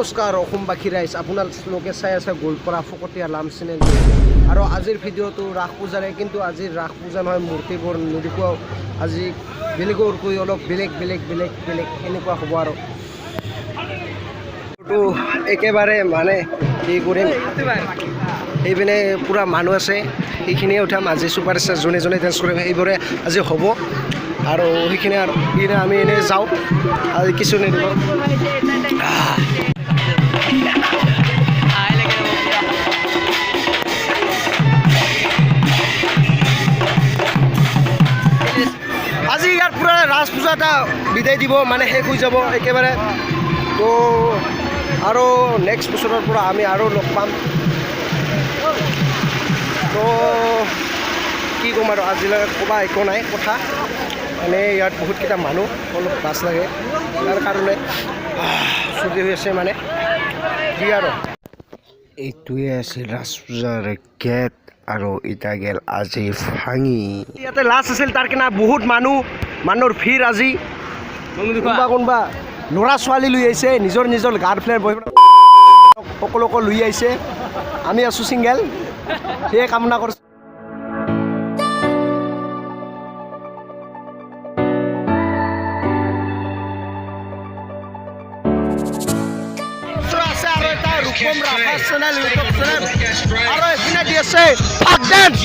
নমস্কাৰ অসমবাসী ৰাইজ, আপোনালোকে চাই আছে গোলপাৰা ফকতীয়া লাম চেনেল। আৰু আজিৰ ভিডিঅ'টো ৰাস পূজাৰে, কিন্তু আজি ৰাস পূজা নহয়, মূৰ্তিবোৰ নেদেখুৱাও। আজি বেলেগৰকৈ অলপ বেলেগ এনেকুৱা হ'ব। আৰু একেবাৰে মানে কি কৰিম, সেইপিনে পূৰা মানুহ আছে, সেইখিনিয়ে উঠাম। আজি ছুপাৰ ষ্টাৰ যোনে ডান্স কৰিম সেইবোৰে আজি হ'ব। আৰু সেইখিনি আৰু আমি এনেই যাওঁ আজি কিছু নেদিব। আজি ইয়াৰ পূৰা ৰাজ পূজা এটা বিদায় দিব, মানে শেষ হৈ যাব একেবাৰে। তো আৰু নেক্সট বছৰৰ পৰা আমি আৰু লগ পাম। তো কি ক'ম আৰু আজিলৈকে ক'বা একো নাই কথা, মানে ইয়াত বহুতকেইটা মানুহ, অলপ বাছ লাগে, তাৰ কাৰণে চলি হৈ আছে মানে কি আৰু। এইটোৱে আছিল ৰাজ পূজাৰ গেট, আৰু ইটা গেল আজি ভাঙি। ইয়াতে লাষ্ট আছিল, তাৰ কিনা বহুত মানুহৰ ভিৰ আজি। কোনোবা ল'ৰা ছোৱালী লৈ আহিছে, নিজৰ গাৰ্লফ্ৰেণ্ড বয়ফ্ৰেণ্ড সকলোকে লৈ আহিছে। আমি আছোঁ ছিংগেল, সেয়ে কামনা কৰিছোঁ। ৰূপম ৰাখা চেনেল, ইউটিউব চেনেল, আৰু এইপিনে দি আছে ফাক ডেন্স।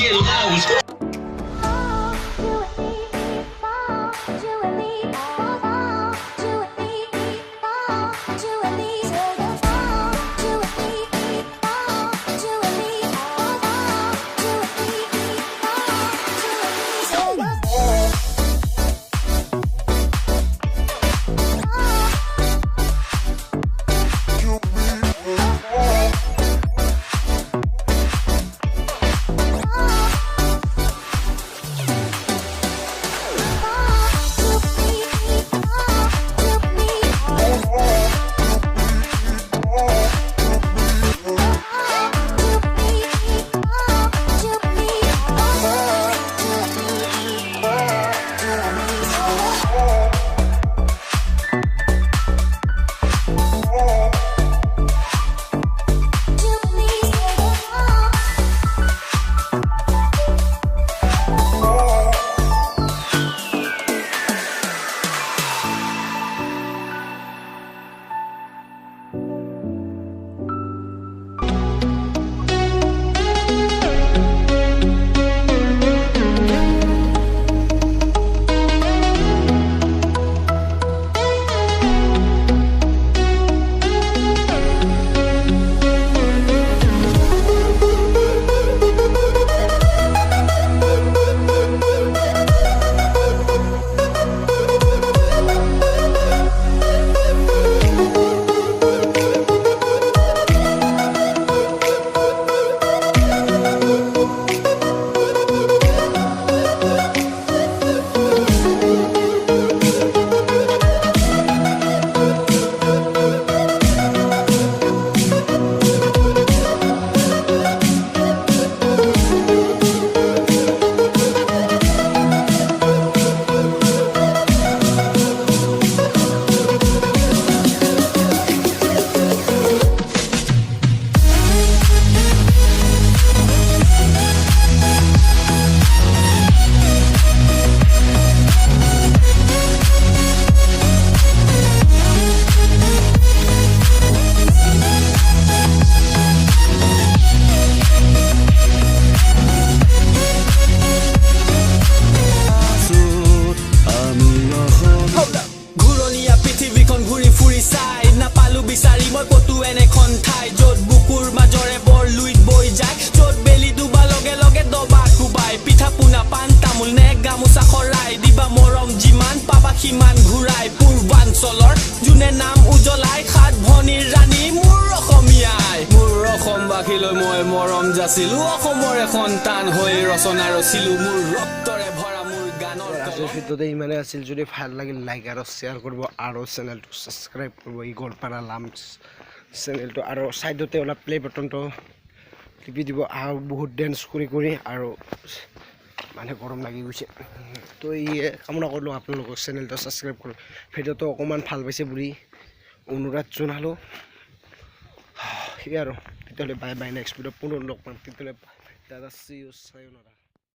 যোনে নাম উজ্বলাই সাত ভনীৰ ৰাণী মোৰ অসমীয়াই, মোৰ অসমবাসীলৈ মই মৰম যাচিলো, অসমৰে সন্তান হৈ ৰচনা ৰচিলো, মোৰ ৰক্তৰে ভৰা মোৰ গানৰ। আজিৰ ভিডিঅ'তে ইমানে আছিল। যদি ভাল লাগিল লাইক আৰু শ্বেয়াৰ কৰিব, আৰু চেনেলটো ছাবস্ক্ৰাইব কৰিব, এই গোলপাৰা লাম চেনেলটো। আৰু ছাইডতে অলপ প্লে বাটনটো টিপি দিব। আৰু বহুত ডেন্স কৰি আৰু মানে গৰম লাগি গৈছে। তো ইয়ে কামনা কৰিলোঁ আপোনালোকক চেনেলটো ছাবস্ক্ৰাইব কৰোঁ, ভিডিঅ'টো অকণমান ভাল পাইছে বুলি অনুৰোধ জনালোঁ। সেই আৰু তেতিয়াহ'লে বাই বাই নেক্সট ভিডিঅ' পুনৰ লগ পাম তেতিয়াহ'লে দাদা চি ইউ চায়োনাৰা